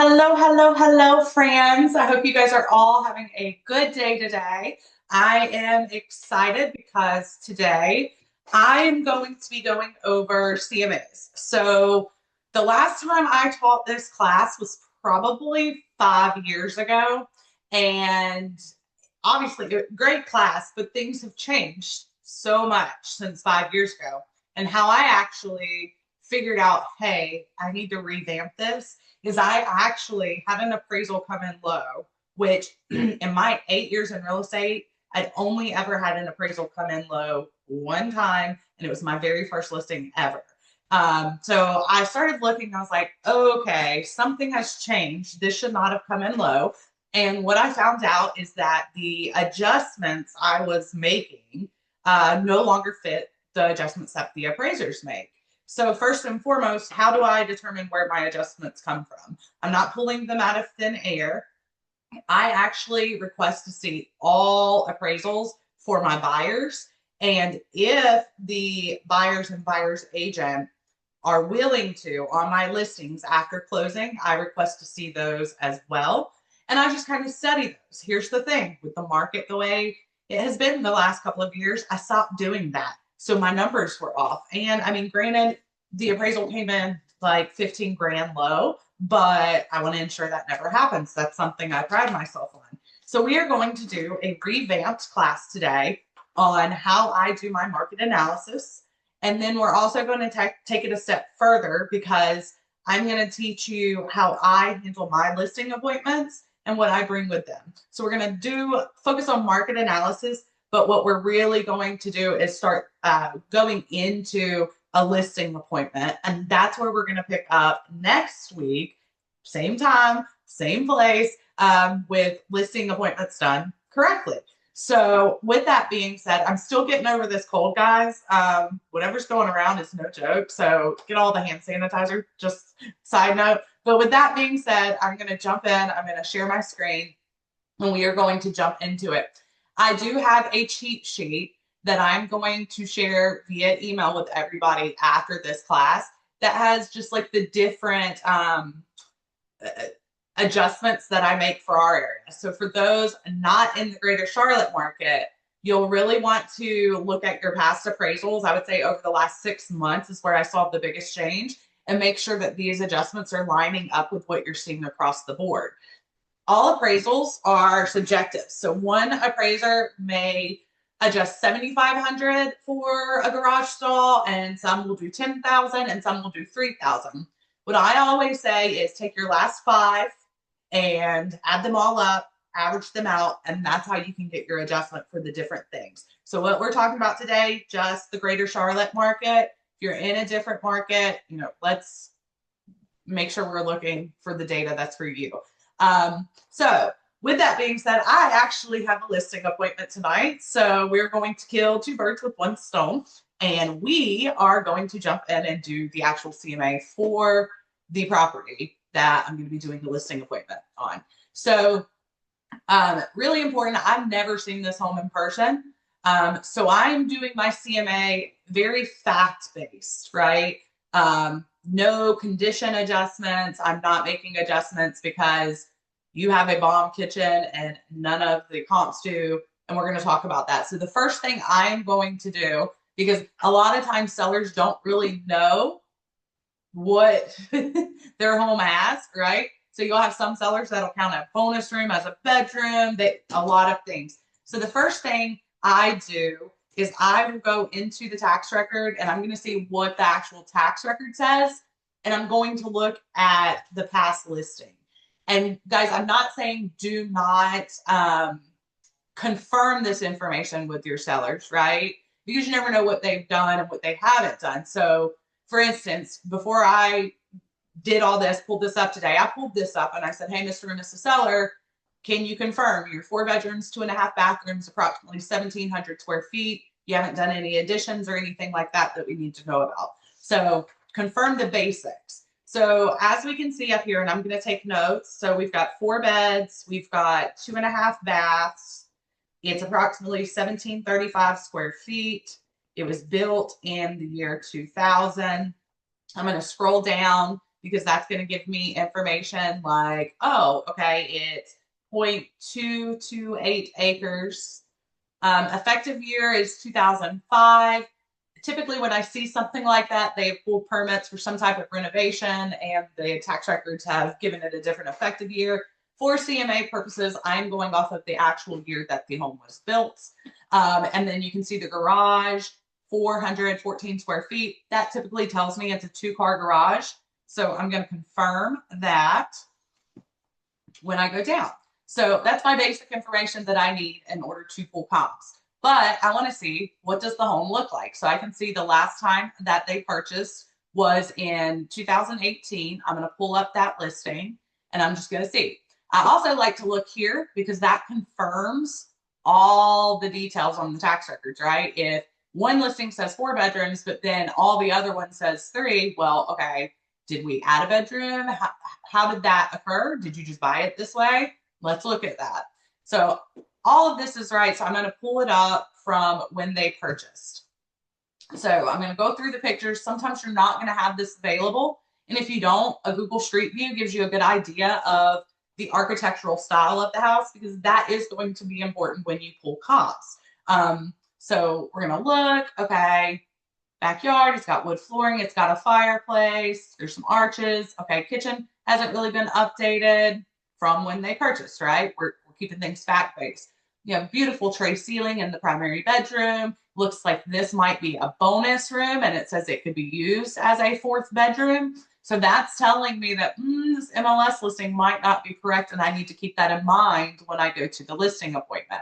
Hello, hello, hello, friends. I hope you guys are all having a good day today. I am excited because today I am going to be going over CMAs. So, the last time I taught this class was probably 5 years ago. And obviously, a great class, but things have changed so much since 5 years ago. And how I actually figured out, hey, I need to revamp this is I actually had an appraisal come in low, which in my 8 years in real estate, I'd only ever had an appraisal come in low one time, and it was my very first listing ever. So I started looking, I was like, okay, something has changed. This should not have come in low. And what I found out is that the adjustments I was making no longer fit the adjustments that the appraisers make. So first and foremost, how do I determine where my adjustments come from? I'm not pulling them out of thin air. I actually request to see all appraisals for my buyers. And if the buyers and buyer's agent are willing to on my listings after closing, I request to see those as well. And I just kind of study those. Here's the thing with the market the way it has been the last couple of years, I stopped doing that. So my numbers were off. And I mean, granted, the appraisal came in like 15 grand low, but I want to ensure that never happens. That's something I pride myself on. So we are going to do a revamped class today on how I do my market analysis. And then we're also going to take it a step further because I'm going to teach you how I handle my listing appointments and what I bring with them. So we're going to focus on market analysis, but what we're really going to do is start going into a listing appointment. And that's where we're going to pick up next week, same time, same place, with listing appointments done correctly. So with that being said, I'm still getting over this cold, guys. Whatever's going around is no joke. So get all the hand sanitizer, just side note. But with that being said, I'm going to jump in. I'm going to share my screen and we are going to jump into it. I do have a cheat sheet that I'm going to share via email with everybody after this class that has just like the different adjustments that I make for our area. So for those not in the greater Charlotte market, you'll really want to look at your past appraisals. I would say over the last 6 months is where I saw the biggest change, and make sure that these adjustments are lining up with what you're seeing across the board. All appraisals are subjective. So one appraiser may adjust 7,500 for a garage stall, and some will do 10,000 and some will do 3,000. What I always say is take your last five and add them all up, average them out, and that's how you can get your adjustment for the different things. So what we're talking about today, just the greater Charlotte market. If you're in a different market, let's make sure we're looking for the data that's for you. So with that being said, I actually have a listing appointment tonight. So we're going to kill two birds with one stone. And we are going to jump in and do the actual CMA for the property that I'm going to be doing the listing appointment on. So really important. I've never seen this home in person. So I'm doing my CMA very fact-based, right? No condition adjustments. I'm not making adjustments because you have a bomb kitchen and none of the comps do. And we're going to talk about that. So the first thing I'm going to do, because a lot of times sellers don't really know what their home has, right? So you'll have some sellers that'll count a bonus room as a bedroom, a lot of things. So the first thing I do is I will go into the tax record and I'm going to see what the actual tax record says. And I'm going to look at the past listing. And guys, I'm not saying do not confirm this information with your sellers, right? Because you never know what they've done and what they haven't done. So for instance, before I did all this, pulled this up today, I pulled this up and I said, hey, Mr. and Mrs. Seller, can you confirm your 4 bedrooms, 2.5 bathrooms, approximately 1,700 square feet? You haven't done any additions or anything like that we need to know about. So confirm the basics. So as we can see up here, and I'm going to take notes. So we've got 4 beds, we've got 2.5 baths. It's approximately 1,735 square feet. It was built in the year 2000. I'm going to scroll down because that's going to give me information like, oh, okay, it's 0.228 acres. Effective year is 2005. Typically, when I see something like that, they have pulled permits for some type of renovation and the tax records have given it a different effective year. For CMA purposes, I'm going off of the actual year that the home was built. And then you can see the garage, 414 square feet. That typically tells me it's a 2-car garage. So I'm going to confirm that when I go down. So that's my basic information that I need in order to pull comps. But I want to see, what does the home look like? So I can see the last time that they purchased was in 2018. I'm going to pull up that listing and I'm just going to see. I also like to look here because that confirms all the details on the tax records, right? If one listing says 4 bedrooms, but then all the other one says 3, well, okay, did we add a bedroom? How did that occur? Did you just buy it this way? Let's look at that. So all of this is right. So I'm going to pull it up from when they purchased. So I'm going to go through the pictures. Sometimes you're not going to have this available. And if you don't, a Google Street View gives you a good idea of the architectural style of the house, because that is going to be important when you pull comps. So we're going to look, okay, backyard, it's got wood flooring, it's got a fireplace, there's some arches. Okay, kitchen hasn't really been updated from when they purchased, right? We're keeping things fact-based. You have beautiful tray ceiling in the primary bedroom. Looks like this might be a bonus room, and it says it could be used as a 4th bedroom. So that's telling me that this MLS listing might not be correct, and I need to keep that in mind when I go to the listing appointment.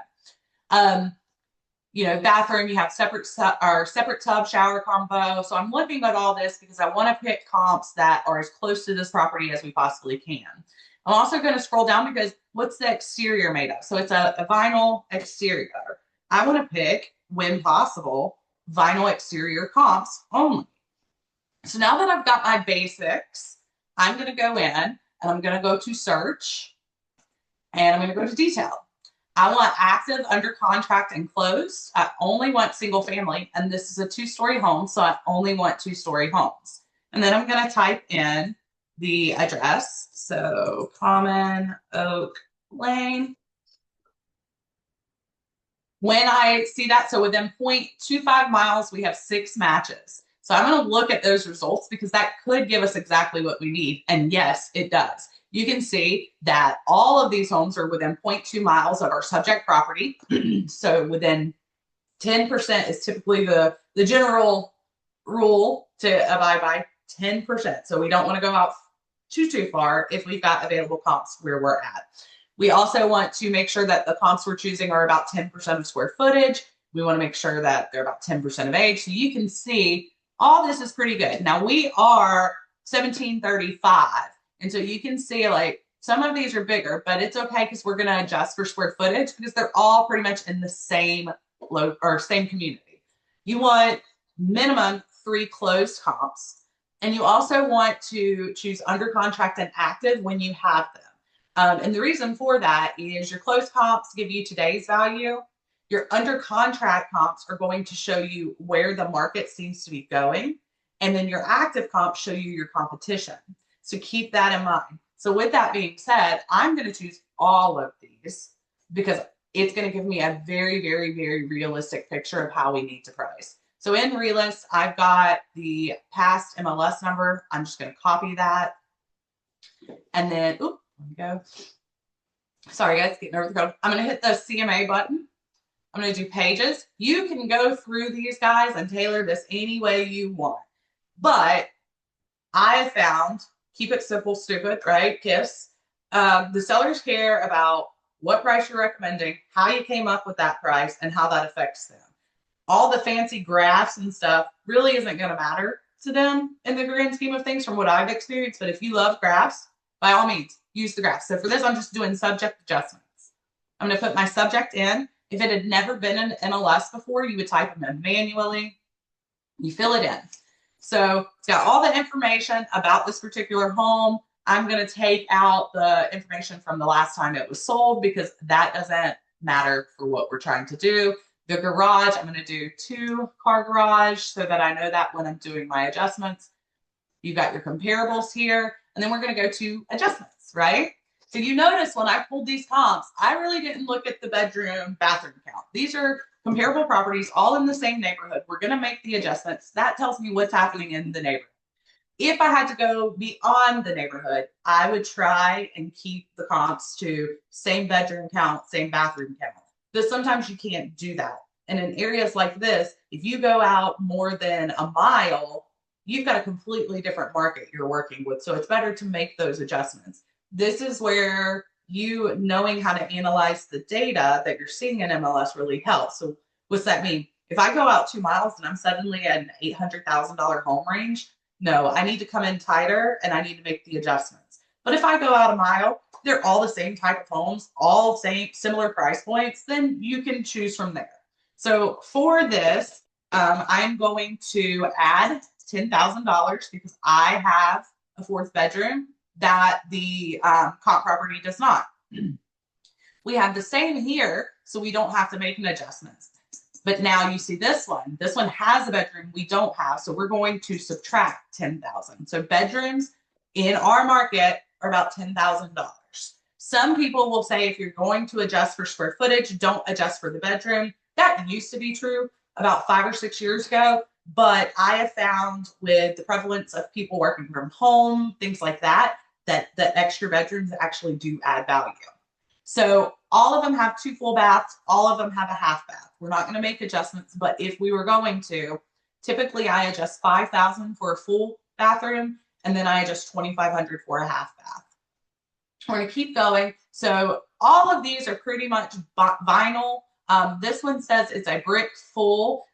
Bathroom, you have separate tub shower combo. So I'm looking at all this because I want to pick comps that are as close to this property as we possibly can. I'm also going to scroll down because what's the exterior made of? So it's a vinyl exterior. I want to pick, when possible, vinyl exterior comps only. So now that I've got my basics, I'm going to go in and I'm going to go to search and I'm going to go to detail. I want active, under contract, and closed. I only want single family, and this is a 2-story home, so I only want 2-story homes. And then I'm going to type in the address. So Common Oak Lane. When I see that, so within 0.25 miles, we have 6 matches. So I'm going to look at those results because that could give us exactly what we need. And yes, it does. You can see that all of these homes are within 0.2 miles of our subject property. So within 10% is typically the general rule to abide by, 10%. So we don't want to go out too far if we've got available comps where we're at. We also want to make sure that the comps we're choosing are about 10% of square footage. We want to make sure that they're about 10% of age. So you can see all this is pretty good. Now we are 1735. And so you can see like some of these are bigger, but it's okay because we're going to adjust for square footage because they're all pretty much in the same community. You want minimum 3 closed comps. And you also want to choose under contract and active when you have them. And the reason for that is your closed comps give you today's value. Your under contract comps are going to show you where the market seems to be going. And then your active comps show you your competition. So keep that in mind. So with that being said, I'm going to choose all of these because it's going to give me a very, very, very realistic picture of how we need to price. So in Relist, I've got the past MLS number. I'm just going to copy that. And then, let me go. Sorry guys, getting over the code. I'm going to hit the CMA button. I'm going to do pages. You can go through these guys and tailor this any way you want. But I have found, keep it simple, stupid, right? KISS. The sellers care about what price you're recommending, how you came up with that price, and how that affects them. All the fancy graphs and stuff really isn't going to matter to them in the grand scheme of things from what I've experienced. But if you love graphs, by all means, use the graphs. So for this, I'm just doing subject adjustments. I'm going to put my subject in. If it had never been in MLS before, you would type them in manually. You fill it in. So it's got all the information about this particular home. I'm going to take out the information from the last time it was sold because that doesn't matter for what we're trying to do. The garage, I'm going to do 2-car garage so that I know that when I'm doing my adjustments. You got your comparables here, and then we're going to go to adjustments, right? So you notice when I pulled these comps, I really didn't look at the bedroom, bathroom count. These are comparable properties all in the same neighborhood. We're going to make the adjustments. That tells me what's happening in the neighborhood. If I had to go beyond the neighborhood, I would try and keep the comps to same bedroom count, same bathroom count. But sometimes you can't do that. And in areas like this, if you go out more than a mile, you've got a completely different market you're working with. So it's better to make those adjustments. This is where you knowing how to analyze the data that you're seeing in MLS really helps. So what's that mean? If I go out 2 miles and I'm suddenly at an $800,000 home range, no, I need to come in tighter and I need to make the adjustments. But if I go out a mile, they're all the same type of homes, all same similar price points, then you can choose from there. So for this, I'm going to add $10,000 because I have a 4th bedroom that the comp property does not. We have the same here, so we don't have to make an adjustment. But now you see this one. This one has a bedroom we don't have, so we're going to subtract $10,000. So bedrooms in our market are about $10,000. Some people will say if you're going to adjust for square footage, don't adjust for the bedroom. That used to be true about 5 or 6 years ago, but I have found with the prevalence of people working from home, things like that, that extra bedrooms actually do add value. So all of them have 2 full baths, all of them have a half bath. We're not going to make adjustments, but if we were going to, typically I adjust $5,000 for a full bathroom, and then I adjust $2,500 for a half bath. We're going to keep going. So all of these are pretty much vinyl. This one says it's a brick full.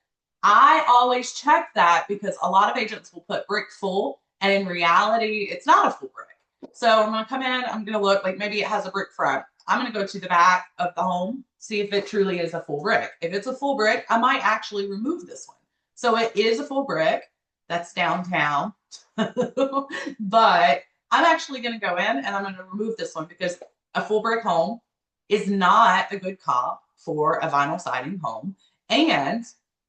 I always check that because a lot of agents will put brick full, and in reality, it's not a full brick. So I'm going to come in, I'm going to look like maybe it has a brick front. I'm going to go to the back of the home, see if it truly is a full brick. If it's a full brick, I might actually remove this one. So it is a full brick. That's downtown. But I'm actually going to go in and I'm going to remove this one because a full brick home is not a good comp for a vinyl siding home. And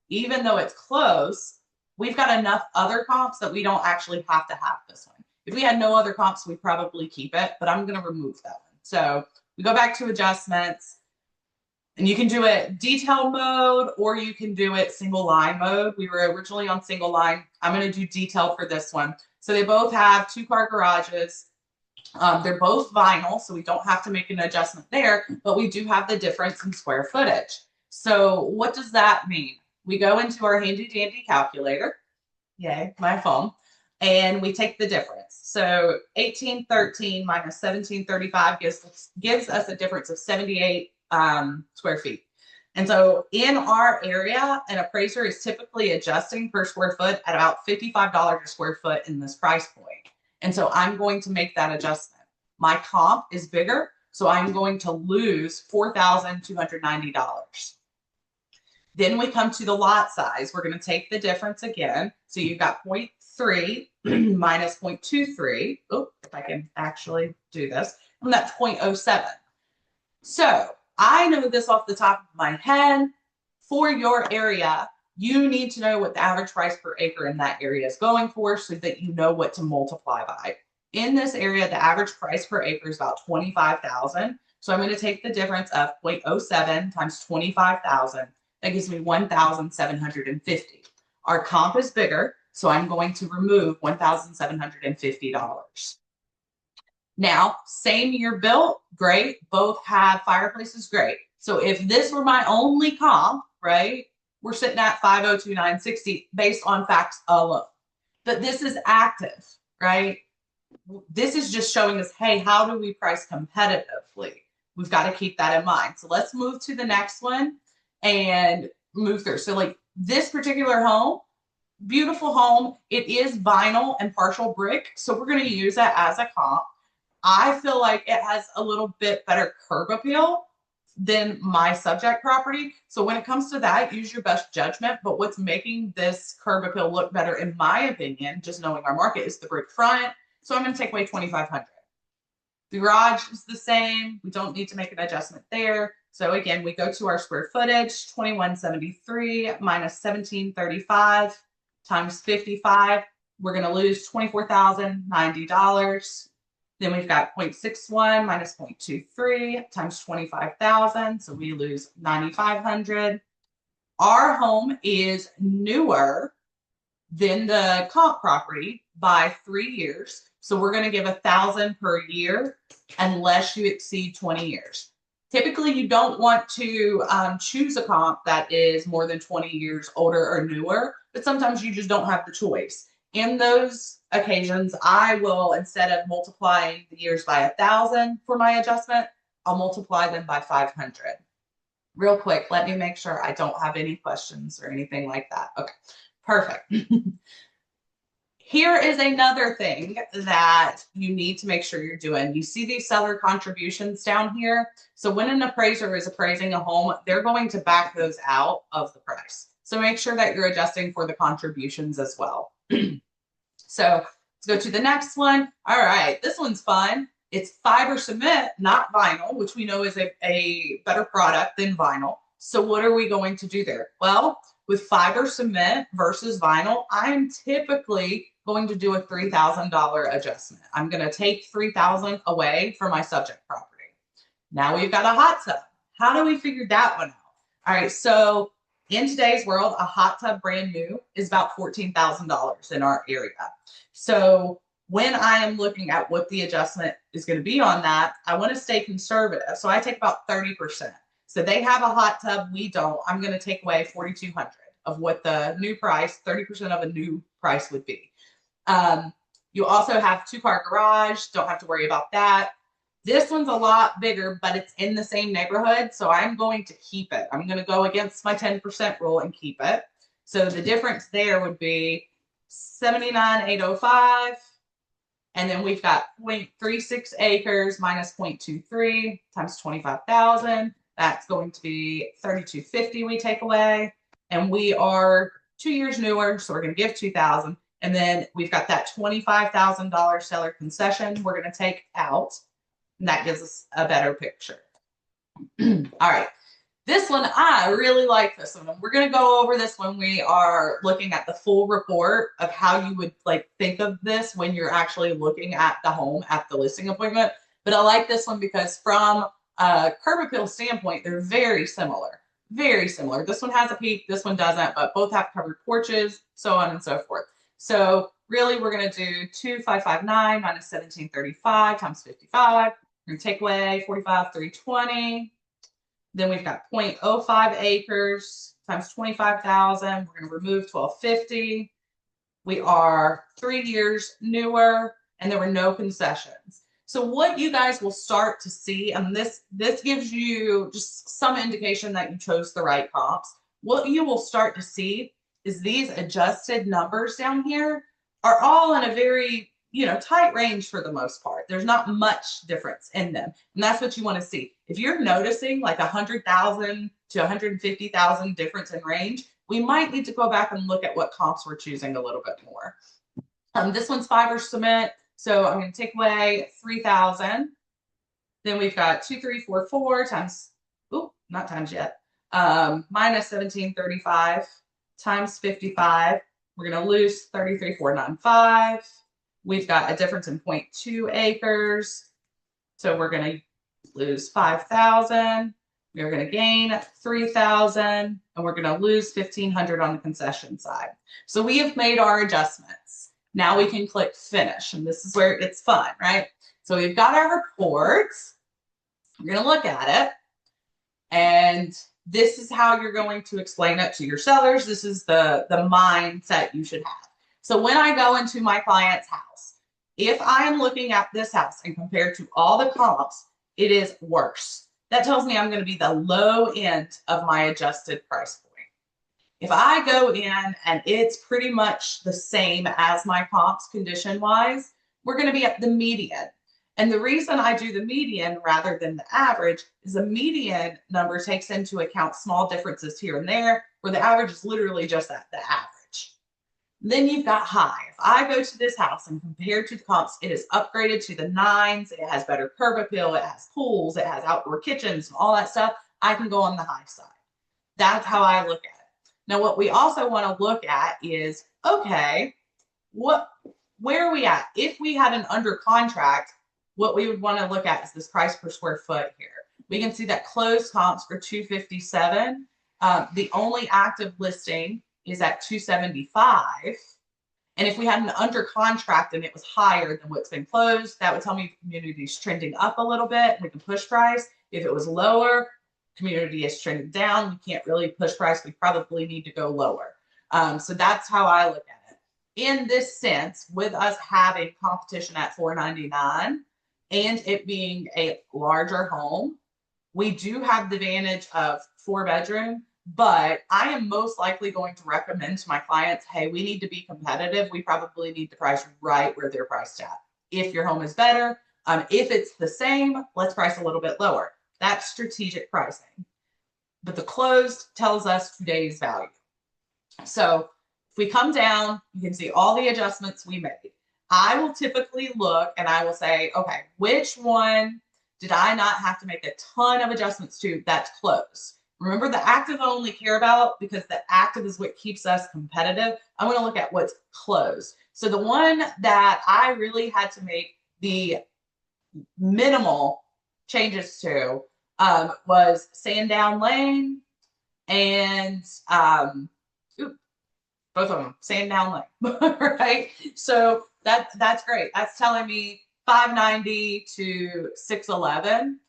even though it's close, we've got enough other comps that we don't actually have to have this one. If we had no other comps, we'd probably keep it, but I'm going to remove that one. So we go back to adjustments, and you can do it detail mode or you can do it single line mode. We were originally on single line. I'm going to do detail for this one. So they both have 2-car garages. They're both vinyl, so we don't have to make an adjustment there, but we do have the difference in square footage. So what does that mean? We go into our handy dandy calculator, yay, my phone, and we take the difference. So 1813 minus 1735 gives us a difference of 78 square feet. And so in our area, an appraiser is typically adjusting per square foot at about $55 a square foot in this price point. And so I'm going to make that adjustment. My comp is bigger, so I'm going to lose $4,290. Then we come to the lot size. We're going to take the difference again. So you've got 0.3 minus 0.23. Oh, if I can actually do this. And that's 0.07. So I know this off the top of my head. For your area, you need to know what the average price per acre in that area is going for so that you know what to multiply by. In this area, the average price per acre is about $25,000. So I'm going to take the difference of 0.07 times 25,000. That gives me 1,750. Our comp is bigger, so I'm going to remove $1,750. Now, same year built, great. Both have fireplaces, great. So if this were my only comp, right, we're sitting at 502,960 based on facts alone. But this is active, right? This is just showing us, hey, how do we price competitively? We've got to keep that in mind. So let's move to the next one and move through. So like this particular home, beautiful home. It is vinyl and partial brick. So we're going to use that as a comp. I feel like it has a little bit better curb appeal than my subject property. So when it comes to that, use your best judgment. But what's making this curb appeal look better, in my opinion, just knowing our market, is the brick front. So I'm going to take away $2,500. The garage is the same. We don't need to make an adjustment there. So again, we go to our square footage, 2173 minus 1735 times 55. we're going to lose $24,090. Then we've got 0.61 minus 0.23 times 25,000. So we lose 9,500. Our home is newer than the comp property by 3 years. So we're going to give 1,000 per year unless you exceed 20 years. Typically, you don't want to choose a comp that is more than 20 years older or newer, but sometimes you just don't have the choice. In those occasions, I will, instead of multiplying the years by 1,000 for my adjustment, I'll multiply them by 500. Real quick, let me make sure I don't have any questions or anything like that. Okay, perfect. Here is another thing that you need to make sure you're doing. You see these seller contributions down here. So when an appraiser is appraising a home, they're going to back those out of the price. So make sure that you're adjusting for the contributions as well. So let's go to the next one. All right, this one's fun. It's fiber cement, not vinyl, which we know is a better product than vinyl. So what are we going to do there? Well, with fiber cement versus vinyl, I'm typically going to do a $3,000 adjustment. I'm going to take $3,000 away from my subject property. Now we've got a hot tub. How do we figure that one out? All right, so in today's world, a hot tub brand new is about $14,000 in our area. So when I am looking at what the adjustment is going to be on that, I want to stay conservative. So I take about 30%. So they have a hot tub, we don't. I'm going to take away $4,200 of what the new price, 30% of a new price would be. You also have 2-car garage, don't have to worry about that. This one's a lot bigger, but it's in the same neighborhood, so I'm going to keep it. I'm going to go against my 10% rule and keep it. So the difference there would be 79,805, and then we've got 0.36 acres minus 0.23 times 25,000. That's going to be 3,250 we take away, and we are 2 years newer, so we're going to give 2,000, and then we've got that $25,000 seller concession we're going to take out, and that gives us a better picture. All right, this one, I really like this one. We're going to go over this when we are looking at the full report of how you would think of this when you're actually looking at the home at the listing appointment. But I like this one because from a curb appeal standpoint, they're very similar. Very similar. This one has a peak, this one doesn't, but both have covered porches, so on and so forth. So really, we're going to do 2,559 minus 1,735 times 55. We're going to take away 45,320. Then we've got 0.05 acres times 25,000. We're going to remove 1,250. We are 3 years newer, and there were no concessions. So what you guys will start to see, and this gives you just some indication that you chose the right comps. What you will start to see is these adjusted numbers down here are all in a very tight range for the most part. There's not much difference in them, and that's what you want to see. If you're noticing like 100,000 to 150,000 difference in range, we might need to go back and look at what comps we're choosing a little bit more. This one's fiber cement. So I'm going to take away 3,000. Then we've got 2,344 times, not times yet, minus 1,735 times 55. We're going to lose 33,495. We've got a difference in 0.2 acres. So we're going to lose 5,000. We're going to gain 3,000, and we're going to lose 1,500 on the concession side. So we have made our adjustments. Now we can click finish, and this is where it gets fun, right? So we've got our reports. We're going to look at it, and this is how you're going to explain it to your sellers. This is the mindset you should have. So when I go into my client's house, if I am looking at this house and compared to all the comps, it is worse. That tells me I'm going to be the low end of my adjusted price point. If I go in and it's pretty much the same as my comps condition-wise, we're going to be at the median. And the reason I do the median rather than the average is the median number takes into account small differences here and there, where the average is literally just at the average. Then you've got high. If I go to this house and compared to the comps, it is upgraded to the 9s. It has better curb appeal. It has pools. It has outdoor kitchens and all that stuff. I can go on the high side. That's how I look at it. Now, what we also want to look at is, okay, where are we at? If we had an under contract, what we would want to look at is this price per square foot here. We can see that closed comps are 257. The only active listing is at 275. And if we had an under contract and it was higher than what's been closed, that would tell me the community is trending up a little bit. We can push price. If it was lower, community is trending down. We can't really push price. We probably need to go lower. So that's how I look at it. In this sense, with us having competition at $499 and it being a larger home, we do have the advantage of 4-bedroom, but I am most likely going to recommend to my clients, hey, we need to be competitive. We probably need to price right where they're priced at. If your home is better, if it's the same, let's price a little bit lower. That's strategic pricing. But the closed tells us today's value. So if we come down, you can see all the adjustments we made. I will typically look and I will say, okay, which one did I not have to make a ton of adjustments to that's closed? Remember, the active I only care about because the active is what keeps us competitive. I want to look at what's closed. So the one that I really had to make the minimal changes to was Sandown Lane and both of them, Sandown Lane, right? So that's great. That's telling me 590 to 611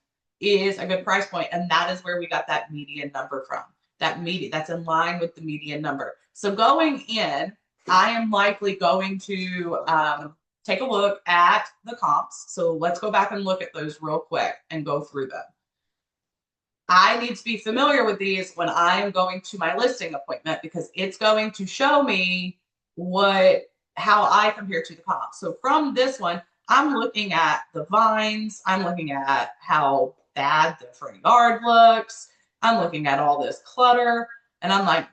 is a good price point, and that is where we got that median number from. That median, that's in line with the median number. So going in, I am likely going to take a look at the comps. So let's go back and look at those real quick and go through them. I need to be familiar with these when I am going to my listing appointment because it's going to show me how I compare to the comps. So from this one, I'm looking at the vines. I'm looking at how bad the front yard looks. I'm looking at all this clutter. And I'm like,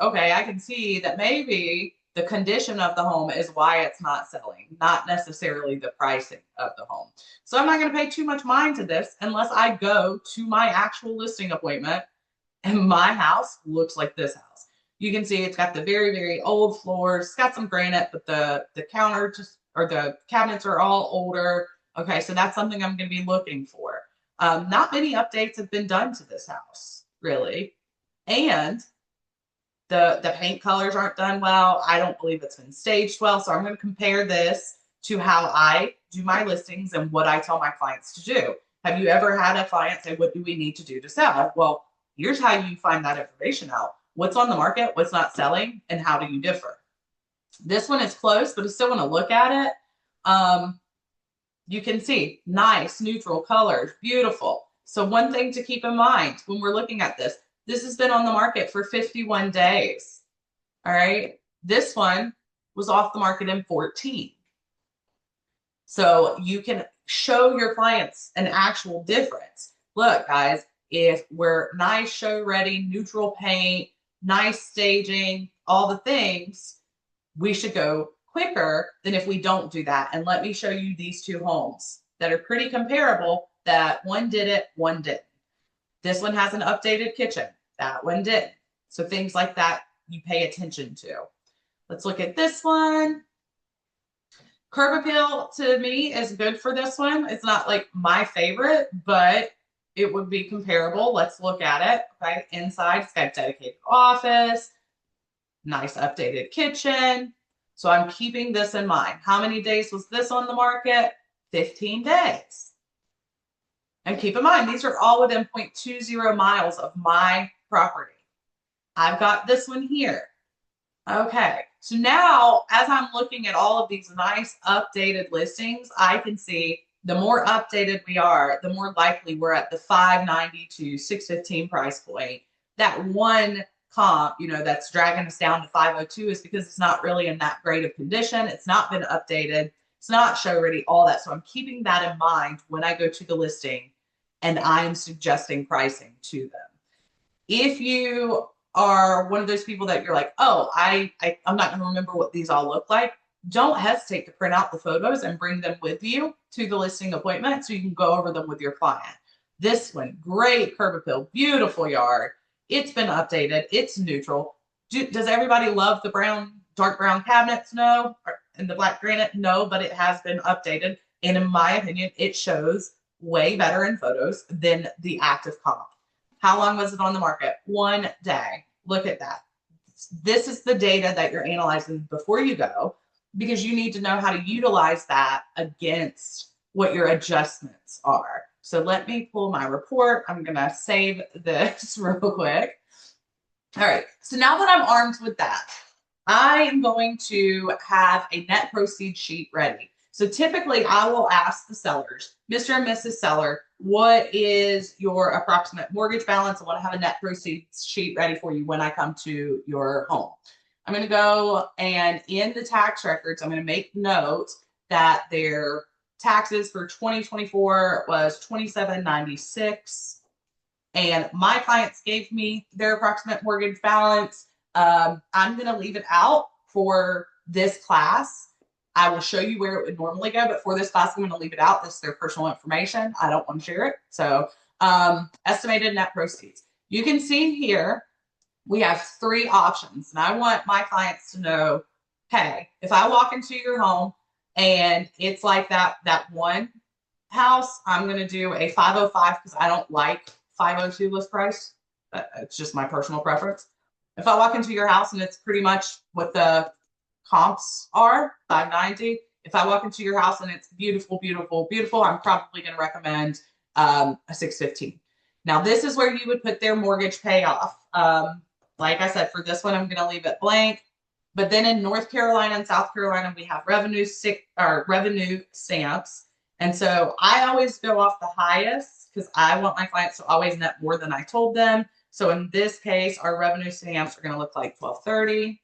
okay, I can see that maybe the condition of the home is why it's not selling, not necessarily the pricing of the home. So I'm not going to pay too much mind to this unless I go to my actual listing appointment and my house looks like this house. You can see it's got the very, very old floors. It's got some granite, but the counter or the cabinets are all older. Okay, so that's something I'm going to be looking for. Not many updates have been done to this house, really. And the paint colors aren't done well. I don't believe it's been staged well. So I'm going to compare this to how I do my listings and what I tell my clients to do. Have you ever had a client say, what do we need to do to sell? Well, here's how you find that information out. What's on the market, what's not selling, and how do you differ? This one is close, but I still want to look at it. You can see nice neutral colors, beautiful. So one thing to keep in mind when we're looking at this has been on the market for 51 days. All right. This one was off the market in 14. So you can show your clients an actual difference. Look, guys, if we're nice, show ready, neutral paint, nice staging, all the things, we should go quicker than if we don't do that. And let me show you these two homes that are pretty comparable, that one did it, one didn't. This one has an updated kitchen. That one did. So things like that you pay attention to. Let's look at this one. Curb appeal to me is good for this one. It's not like my favorite, but it would be comparable. Let's look at it. Okay, inside it's got a dedicated office, nice updated kitchen. So I'm keeping this in mind. How many days was this on the market? 15 days. And keep in mind, these are all within 0.20 miles of my property. I've got this one here. Okay, so now as I'm looking at all of these nice updated listings, I can see the more updated we are, the more likely we're at the 590 to 615 price point. That one comp, that's dragging us down to 502 is because it's not really in that great of condition. It's not been updated. It's not show ready, all that. So I'm keeping that in mind when I go to the listing and I'm suggesting pricing to them. If you are one of those people that you're like, oh, I'm not going to remember what these all look like, don't hesitate to print out the photos and bring them with you to the listing appointment so you can go over them with your client. This one, great curb appeal, beautiful yard. It's been updated. It's neutral. Does everybody love the dark brown cabinets? No. in the black granite? No, but it has been updated. And in my opinion, it shows way better in photos than the active comp. How long was it on the market? 1 day. Look at that. This is the data that you're analyzing before you go, because you need to know how to utilize that against what your adjustments are. So let me pull my report. I'm going to save this real quick. All right. So now that I'm armed with that, I am going to have a net proceeds sheet ready. So typically I will ask the sellers, Mr. and Mrs. Seller, what is your approximate mortgage balance? I want to have a net proceeds sheet ready for you when I come to your home. I'm going to go and in the tax records, I'm going to make note that their taxes for 2024 was $27.96. And my clients gave me their approximate mortgage balance. I'm going to leave it out for this class. I will show you where it would normally go, but for this class, I'm going to leave it out. This is their personal information. I don't want to share it. So estimated net proceeds. You can see here, we have 3 options. And I want my clients to know, hey, if I walk into your home and it's like that one house, I'm going to do a 505 because I don't like 502 list price. It's just my personal preference. If I walk into your house and it's pretty much what the comps are, 590. If I walk into your house and it's beautiful, beautiful, beautiful, I'm probably going to recommend a 615. Now, this is where you would put their mortgage payoff. Like I said, for this one, I'm going to leave it blank. But then in North Carolina and South Carolina, we have revenue stamps. And so I always go off the highest because I want my clients to always net more than I told them. So in this case, our revenue stamps are going to look like 1230.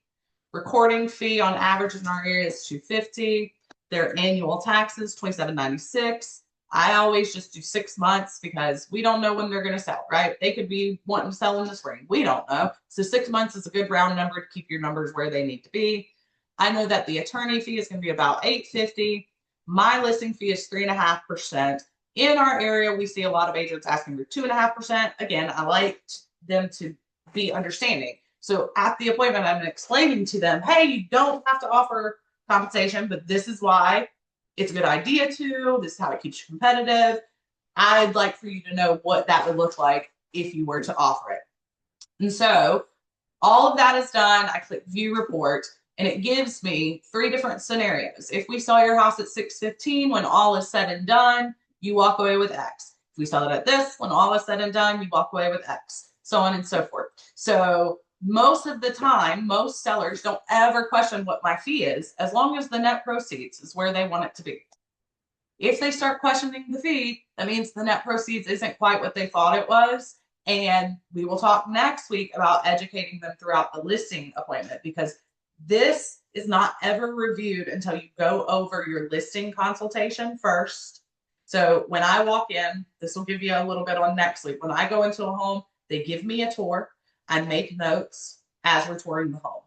Recording fee on average in our area is $250. Their annual taxes, $27.96. I always just do 6 months because we don't know when they're going to sell, right? They could be wanting to sell in the spring. We don't know. So 6 months is a good round number to keep your numbers where they need to be. I know that the attorney fee is going to be about $850. My listing fee is 3.5%. In our area, we see a lot of agents asking for 2.5%. Again, I like them to be understanding. So at the appointment, I'm explaining to them, hey, you don't have to offer compensation, but this is why it's a good idea to. This is how it keeps you competitive. I'd like for you to know what that would look like if you were to offer it. And so all of that is done. I click view report and it gives me 3 different scenarios. If we sell your house at 615, when all is said and done, you walk away with X. If we sell it at this, when all is said and done, you walk away with X, so on and so forth. So most of the time, most sellers don't ever question what my fee is, as long as the net proceeds is where they want it to be. If they start questioning the fee, that means the net proceeds isn't quite what they thought it was. And we will talk next week about educating them throughout the listing appointment, because this is not ever reviewed until you go over your listing consultation first. So when I walk in, this will give you a little bit on next week. When I go into a home, they give me a tour. I make notes as we're touring the home.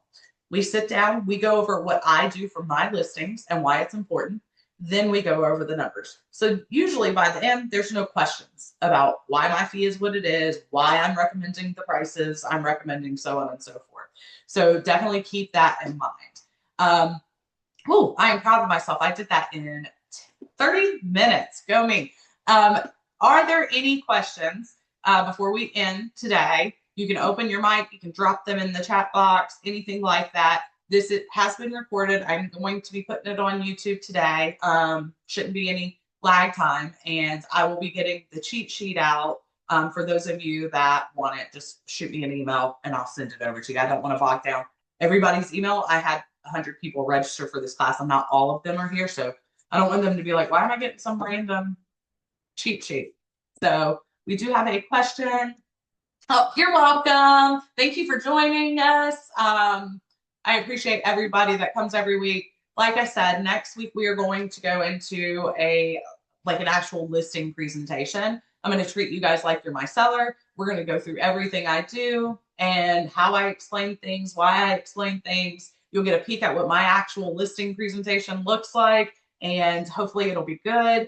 We sit down, we go over what I do for my listings and why it's important. Then we go over the numbers. So usually by the end, there's no questions about why my fee is what it is, why I'm recommending the prices I'm recommending, so on and so forth. So definitely keep that in mind. I am proud of myself. I did that in 30 minutes. Go me. Are there any questions before we end today? You can open your mic. You can drop them in the chat box, anything like that. This has been recorded. I'm going to be putting it on YouTube today. Shouldn't be any lag time. And I will be getting the cheat sheet out. For those of you that want it, just shoot me an email and I'll send it over to you. I don't want to bog down everybody's email. I had 100 people register for this class and not all of them are here. So I don't want them to be like, why am I getting some random cheat sheet? So we do have a question. Oh, you're welcome. Thank you for joining us. I appreciate everybody that comes every week. Like I said, next week we are going to go into an actual listing presentation. I'm going to treat you guys like you're my seller. We're going to go through everything I do and how I explain things, why I explain things. You'll get a peek at what my actual listing presentation looks like, and hopefully it'll be good.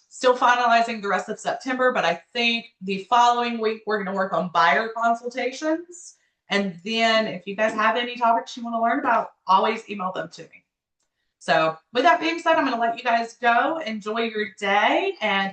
Still finalizing the rest of September, but I think the following week we're going to work on buyer consultations. And then if you guys have any topics you want to learn about, always email them to me. So with that being said, I'm going to let you guys go. Enjoy your day, and